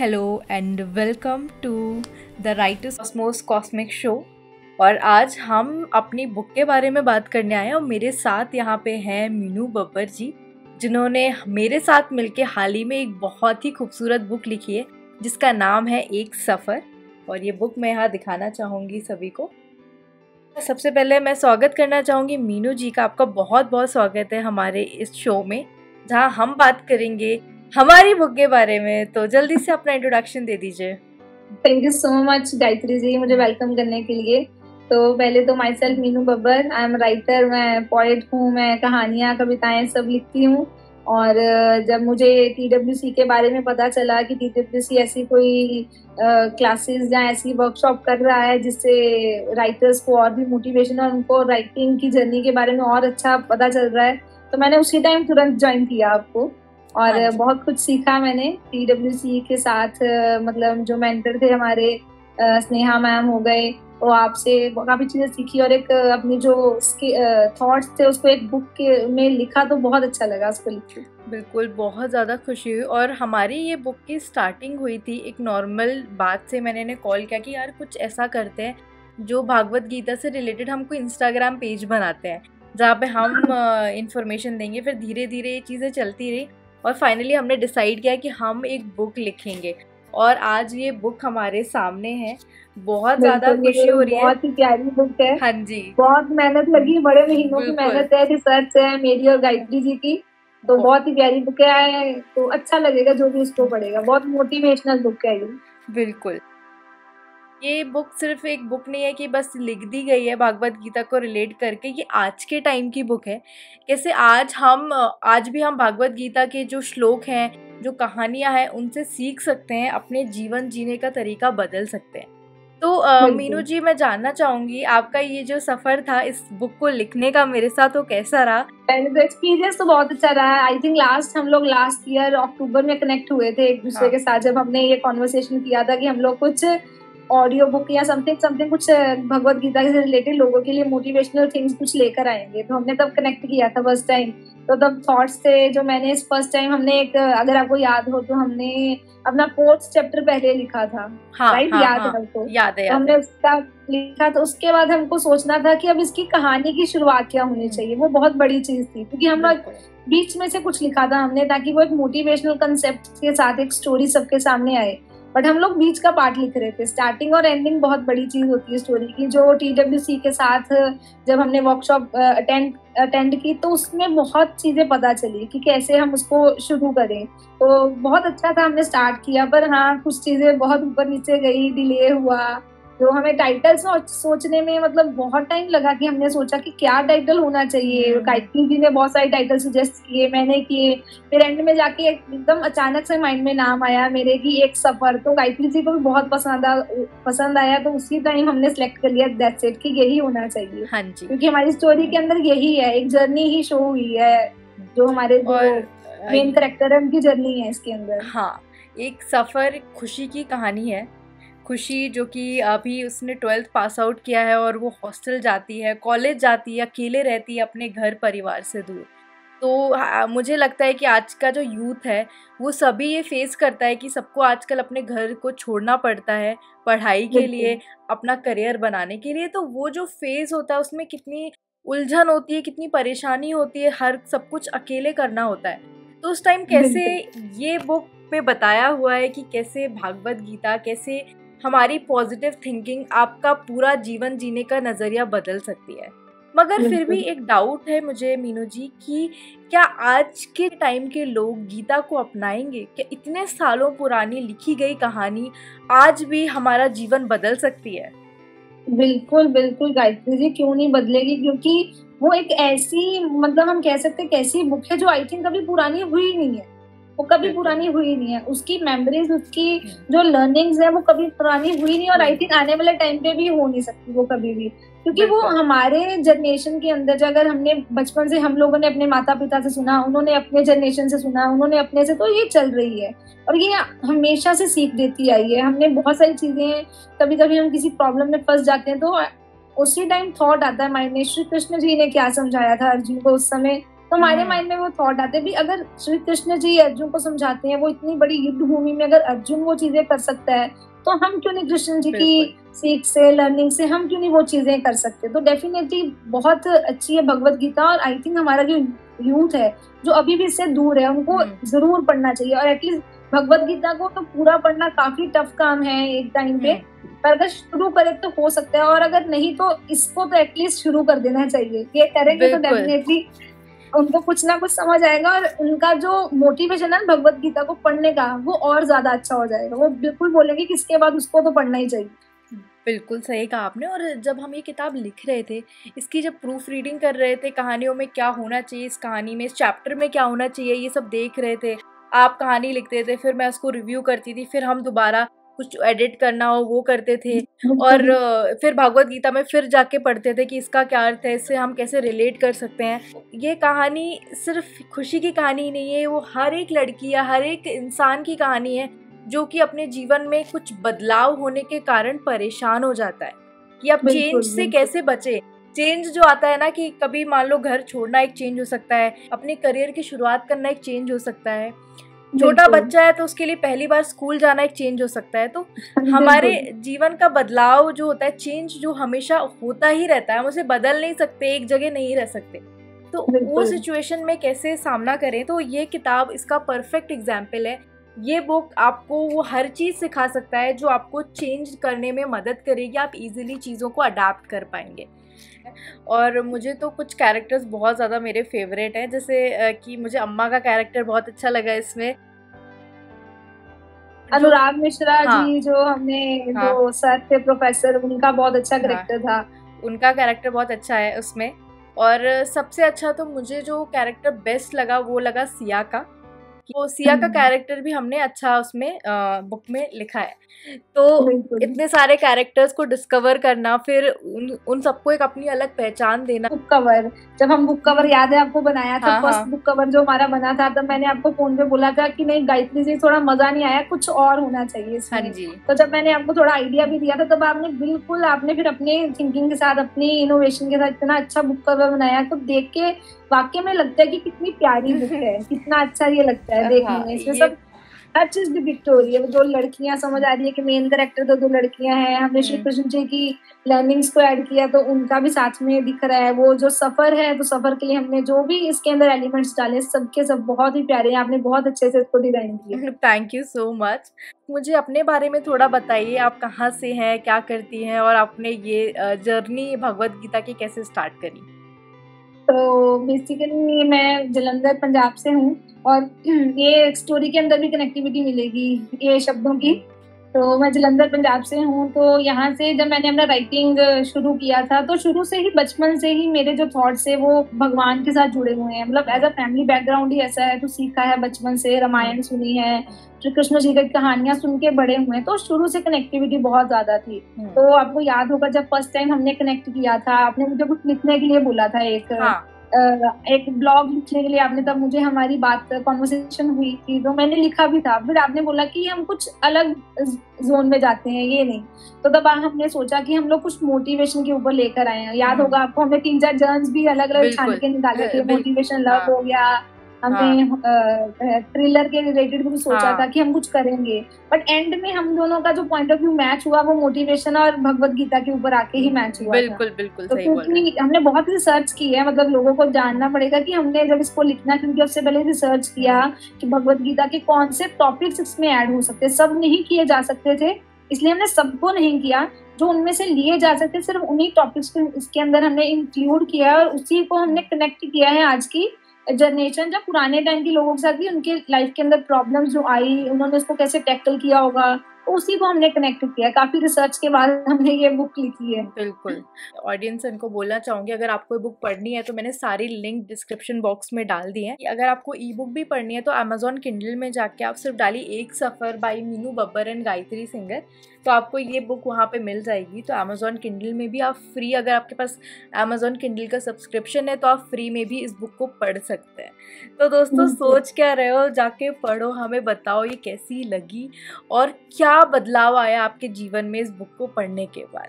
Hello and welcome to the writers cosmos cosmic show. और आज हम अपनी बुक के बारे में बात करने आए हैं और मेरे साथ यहाँ पे हैं मीनू बब्बर जी, जिन्होंने मेरे साथ मिलके हाल ही में एक बहुत ही खूबसूरत बुक लिखी है जिसका नाम है एक सफ़र। और ये बुक मैं यहाँ दिखाना चाहूँगी सभी को। सबसे पहले मैं स्वागत करना चाहूँगी मीनू जी का। आपका बहुत बहुत स्वागत है हमारे इस शो में, जहाँ हम बात करेंगे हमारी बुक के बारे में। तो जल्दी से अपना इंट्रोडक्शन दे दीजिए। Thank you so much Gayatri ji मुझे वेलकम करने के लिए। तो पहले तो myself Meenu Babbar, I am writer, मैं पोएट हूँ, मैं कहानियाँ कविताएं सब लिखती हूँ। और जब मुझे TWC के बारे में पता चला कि TWC ऐसी कोई क्लासेस या ऐसी वर्कशॉप कर रहा है जिससे राइटर्स को और भी मोटिवेशन और उनको राइटिंग की जर्नी के बारे में और अच्छा पता चल रहा है, तो मैंने उसी टाइम तुरंत ज्वाइन किया आपको। और बहुत कुछ सीखा मैंने TWC के साथ। मतलब जो मेंटर थे हमारे स्नेहा मैम हो गए, तो आपसे काफी चीजें सीखी और एक अपनी जो थॉट्स थे उसको एक बुक के में लिखा, तो बहुत अच्छा लगा उसको लिख के। बिल्कुल, बहुत ज़्यादा खुशी हुई। और हमारी ये बुक की स्टार्टिंग हुई थी एक नॉर्मल बात से। मैंने इन्हें कॉल किया कि यार कुछ ऐसा करते हैं जो भागवत गीता से रिलेटेड हमको इंस्टाग्राम पेज बनाते हैं जहाँ पे हम इंफॉर्मेशन देंगे। फिर धीरे धीरे ये चीज़ें चलती रही और फाइनली हमने डिसाइड किया कि हम एक बुक लिखेंगे और आज ये बुक हमारे सामने है। बहुत ज़्यादा खुशी हो रही है। बहुत ही प्यारी बुक है। हाँ जी, बहुत मेहनत लगी, बड़े महीनों की मेहनत है, रिसर्च है मेरी और गायत्री जी की। तो बहुत ही प्यारी बुक है, तो अच्छा लगेगा जो भी उसको पढ़ेगा। बहुत मोटिवेशनल बुक है ये। बिल्कुल। ये बुक सिर्फ एक बुक नहीं है कि बस लिख दी गई है भागवत गीता को रिलेट करके। ये आज के टाइम की बुक है। कैसे आज भी हम भागवत गीता के जो श्लोक हैं, जो कहानियां हैं, उनसे सीख सकते हैं, अपने जीवन जीने का तरीका बदल सकते हैं। तो मीनू जी, मैं जानना चाहूंगी आपका ये जो सफर था इस बुक को लिखने का मेरे साथ, वो कैसा रहा? पहले तो एक्सपीरियंस तो बहुत अच्छा रहा। आई थिंक हम लोग लास्ट ईयर अक्टूबर में कनेक्ट हुए थे एक दूसरे के साथ, जब हमने ये कॉन्वर्सेशन किया था कि हम लोग कुछ ऑडियो बुक या समथिंग कुछ भगवत गीता से रिलेटेड लोगों के लिए मोटिवेशनल थिंग्स कुछ लेकर आएंगे। तो हमने तब कनेक्ट किया था फर्स्ट टाइम। तो तब थॉट्स थे जो मैंने इस फर्स्ट टाइम हमने एक, अगर आपको याद हो तो हमने अपना 4th चैप्टर पहले लिखा था। राइट, याद है आपको? याद है। तो हमने उसका लिखा, तो उसके बाद हमको सोचना था कि अब इसकी कहानी की शुरुआत क्या होनी चाहिए। वो बहुत बड़ी चीज थी क्योंकि हम लोग बीच में से कुछ लिखा था हमने, ताकि वो एक मोटिवेशनल कंसेप्ट के साथ एक स्टोरी सबके सामने आए। बट हम लोग बीच का पार्ट लिख रहे थे। स्टार्टिंग और एंडिंग बहुत बड़ी चीज होती है स्टोरी की। जो TWC के साथ जब हमने वर्कशॉप अटेंड की, तो उसमें बहुत चीजें पता चली कि कैसे हम उसको शुरू करें। तो बहुत अच्छा था, हमने स्टार्ट किया। पर हाँ, कुछ चीजें बहुत ऊपर नीचे गई, डिले हुआ। जो हमें टाइटल सोचने में मतलब बहुत टाइम लगा कि हमने सोचा कि क्या टाइटल होना चाहिए। गायत्री जी ने बहुत सारे टाइटल सजेस्ट किए, मैंने किए। फिर एंड में जाके एकदम अचानक से माइंड में नाम आया मेरे की एक सफर। तो गायत्री जी को भी बहुत पसंद आया। तो उसी टाइम हमने सेलेक्ट कर लिया दैट्स इट कि यही होना चाहिए। हाँ जी, क्योंकि हमारी स्टोरी के अंदर यही है, एक जर्नी ही शो हुई है। जो हमारे मेन कैरेक्टर है उनकी जर्नी है इसके अंदर। हाँ, एक सफर खुशी की कहानी है। खुशी जो कि अभी उसने 12th पास आउट किया है और वो हॉस्टल जाती है, कॉलेज जाती है, अकेले रहती है अपने घर परिवार से दूर। तो मुझे लगता है कि आज का जो यूथ है वो सभी ये फेस करता है कि सबको आजकल अपने घर को छोड़ना पड़ता है पढ़ाई के लिए, अपना करियर बनाने के लिए। तो वो जो फेज होता है उसमें कितनी उलझन होती है, कितनी परेशानी होती है, हर सब कुछ अकेले करना होता है। तो उस टाइम कैसे ये बुक में बताया हुआ है कि कैसे भागवत गीता, कैसे हमारी पॉजिटिव थिंकिंग आपका पूरा जीवन जीने का नज़रिया बदल सकती है। मगर फिर भी एक डाउट है मुझे मीनू जी कि क्या आज के टाइम के लोग गीता को अपनाएंगे? क्या इतने सालों पुरानी लिखी गई कहानी आज भी हमारा जीवन बदल सकती है? बिल्कुल बिल्कुल गायत्री जी, क्यों नहीं बदलेगी। क्योंकि वो एक ऐसी, मतलब हम कह सकते हैं कैसी बुक है जो आई थिंक कभी पुरानी हुई नहीं है। वो कभी पुरानी हुई नहीं है। उसकी मेमोरीज, उसकी जो लर्निंग्स है वो कभी पुरानी हुई नहीं। और आई थिंक आने वाले टाइम पे भी हो नहीं सकती वो कभी भी। क्योंकि वो हमारे जनरेशन के अंदर, अगर हमने बचपन से हम लोगों ने अपने माता पिता से सुना, उन्होंने अपने जनरेशन से सुना, उन्होंने अपने से, तो ये चल रही है और ये हमेशा से सीख देती आई है। हमने बहुत सारी चीजें, कभी कभी हम किसी प्रॉब्लम में फंस जाते हैं तो उसी टाइम थॉट आता है माइंड में, श्री कृष्ण जी ने क्या समझाया था अर्जुन को उस समय, तो हमारे माइंड में वो थॉट आते भी, अगर श्री कृष्ण जी अर्जुन को समझाते हैं, वो इतनी बड़ी युद्ध भूमि में अगर अर्जुन वो चीजें कर सकता है, तो हम क्यों नहीं कृष्ण जी की सीख से, लर्निंग से हम क्यों नहीं वो चीजें कर सकते। तो डेफिनेटली बहुत अच्छी है भगवत गीता, और आई थिंक हमारा जो यूथ है जो अभी भी इससे दूर है, उनको जरूर पढ़ना चाहिए। और एटलीस्ट भगवत गीता को तो पूरा पढ़ना काफी टफ काम है एक टाइम पे, पर अगर शुरू करे तो हो सकता है, और अगर नहीं तो इसको तो एटलीस्ट शुरू कर देना चाहिए। ये करेंगे तो डेफिनेटली उनको कुछ ना कुछ समझ आएगा, और उनका जो मोटिवेशन है भगवत गीता को पढ़ने का वो और ज्यादा अच्छा हो जाएगा। वो बिल्कुल बोलेंगे कि इसके बाद उसको तो पढ़ना ही चाहिए। बिल्कुल सही कहा आपने। और जब हम ये किताब लिख रहे थे, इसकी जब प्रूफ रीडिंग कर रहे थे, कहानियों में क्या होना चाहिए, इस कहानी में, इस चैप्टर में क्या होना चाहिए, ये सब देख रहे थे। आप कहानी लिखते थे, फिर मैं उसको रिव्यू करती थी, फिर हम दोबारा कुछ एडिट करना हो वो करते थे, और फिर भगवत गीता में फिर जाके पढ़ते थे कि इसका क्या अर्थ है, इससे हम कैसे रिलेट कर सकते हैं। ये कहानी सिर्फ खुशी की कहानी नहीं है, वो हर एक लड़की या हर एक इंसान की कहानी है जो कि अपने जीवन में कुछ बदलाव होने के कारण परेशान हो जाता है कि अब चेंज से कैसे बचे। चेंज जो आता है ना, कि कभी मान लो घर छोड़ना एक चेंज हो सकता है, अपने करियर की शुरुआत करना एक चेंज हो सकता है, छोटा बच्चा है तो उसके लिए पहली बार स्कूल जाना एक चेंज हो सकता है। तो हमारे जीवन का बदलाव जो होता है, चेंज जो हमेशा होता ही रहता है, हम उसे बदल नहीं सकते, एक जगह नहीं रह सकते। तो वो सिचुएशन में कैसे सामना करें, तो ये किताब इसका परफेक्ट एग्जाम्पल है। ये बुक आपको वो हर चीज़ सिखा सकता है जो आपको चेंज करने में मदद करेगी, आप इजीली चीज़ों को अडाप्ट कर पाएंगे। और मुझे तो कुछ कैरेक्टर्स बहुत ज़्यादा मेरे फेवरेट हैं, जैसे कि मुझे अम्मा का कैरेक्टर बहुत अच्छा लगा इसमें, अनुराग मिश्रा जी जो हमने जो सर थे प्रोफेसर, उनका बहुत अच्छा कैरेक्टर था। उनका कैरेक्टर बहुत अच्छा है उसमें। और सबसे अच्छा तो मुझे जो कैरेक्टर बेस्ट लगा वो लगा सिया का। तो सिया का कैरेक्टर भी हमने अच्छा उसमें बुक में लिखा है। तो इतने सारे कैरेक्टर्स को डिस्कवर करना, फिर उन सबको एक अपनी अलग पहचान देना। बुक कवर, जब हम बुक कवर याद है आपको बनाया था, फर्स्ट बुक कवर जो हमारा बना था, तब मैंने आपको फोन पे बोला था कि नहीं गायत्री जी थोड़ा मजा नहीं आया, कुछ और होना चाहिए इसमें। हाँ जी। तो जब मैंने आपको थोड़ा आइडिया भी दिया था, तब आपने बिल्कुल आपने फिर अपने थिंकिंग के साथ, अपनी इनोवेशन के साथ इतना अच्छा बुक कवर बनाया, तो देख के वाकई में लगता है कि कितनी प्यारी बुक है, कितना अच्छा ये लगता है देखने में। इसमें सब हर चीज डिपिक्ट हो रही है। जो लड़कियां समझ आ रही है कि मेन कैरेक्टर तो दो लड़कियां हैं, हमने श्री कृष्ण जी की लर्निंग्स को ऐड किया तो उनका भी साथ में दिख रहा है। वो जो सफर है, तो सफर के लिए हमने जो भी इसके अंदर एलिमेंट्स डाले, सबके सब बहुत ही प्यारे हैं। आपने बहुत अच्छे से इसको डिजाइन किया। Thank you so much. मुझे अपने बारे में थोड़ा बताइए, आप कहाँ से हैं, क्या करती हैं, और आपने ये जर्नी भगवत गीता की कैसे स्टार्ट करी? तो बेसिकली मैं जलंधर पंजाब से हूँ, और ये स्टोरी के अंदर भी कनेक्टिविटी मिलेगी ये शब्दों की। तो मैं जलंधर पंजाब से हूँ। तो यहाँ से जब मैंने अपना राइटिंग शुरू किया था, तो शुरू से ही, बचपन से ही मेरे जो थॉट्स है वो भगवान के साथ जुड़े हुए हैं। मतलब एज अ फैमिली बैकग्राउंड ही ऐसा है, तो सीखा है बचपन से, रामायण सुनी है, श्री कृष्ण जी की कहानियां सुन के बड़े हुए हैं, तो शुरू से कनेक्टिविटी बहुत ज्यादा थी। तो आपको याद होगा जब फर्स्ट टाइम हमने कनेक्ट किया था, आपने मुझे कुछ लिखने के लिए बोला था, एक ब्लॉग लिखने के लिए आपने, तब मुझे हमारी बात कॉन्वर्सेशन हुई थी, तो मैंने लिखा भी था। फिर आपने बोला कि हम कुछ अलग जोन में जाते हैं, ये नहीं। तो तब हमने सोचा कि हम लोग कुछ मोटिवेशन के ऊपर लेकर आए हैं। याद होगा आपको, हमने 3-4 जर्नल्स भी अलग अलग छान के निकाले थे। मोटिवेशन लव हो गया, हमने थ्रिलर के रिलेटेड भी सोचा था कि हम कुछ करेंगे, बट एंड में हम दोनों का जो पॉइंट ऑफ व्यू मैच हुआ वो मोटिवेशन और भगवत गीता के ऊपर आके ही मैच हुआ। बिल्कुल बिल्कुल तो क्योंकि हमने बहुत रिसर्च की है, मतलब लोगों को जानना पड़ेगा कि हमने जब इसको लिखना, क्योंकि उससे पहले रिसर्च किया कि भगवत गीता के कौन से टॉपिक्स इसमें ऐड हो सकते, सब नहीं किए जा सकते थे, इसलिए हमने सबको नहीं किया। जो उनमें से लिए जा सकते सिर्फ उन्हीं टॉपिक्स को इसके अंदर हमने इंक्लूड किया, और उसी को हमने कनेक्ट किया है आज की जनरेशन, जब पुराने टाइम के लोगों के साथ भी उनके लाइफ के अंदर प्रॉब्लम्स जो आई, उन्होंने उसको कैसे टैकल किया होगा, तो उसी को हमने कनेक्ट किया। काफी रिसर्च के बाद हमने ये बुक लिखी है। बिल्कुल। ऑडियंस इनको बोलना चाहूंगी, अगर आपको ये बुक पढ़नी है तो मैंने सारी लिंक डिस्क्रिप्शन बॉक्स में डाल दी है। अगर आपको ई बुक भी पढ़नी है तो अमेजॉन किंडल में जाके आप सिर्फ डालिए एक सफ़र by Meenu Babbar and Gayatri singer, तो आपको ये बुक वहाँ पे मिल जाएगी। तो अमेजॉन किंडल में भी आप फ्री, अगर आपके पास अमेजॉन किंडल का सब्सक्रिप्शन है तो आप फ्री में भी इस बुक को पढ़ सकते हैं। तो दोस्तों सोच क्या रहे हो, जाके पढ़ो, हमें बताओ ये कैसी लगी और क्या बदलाव आया आपके जीवन में इस बुक को पढ़ने के बाद।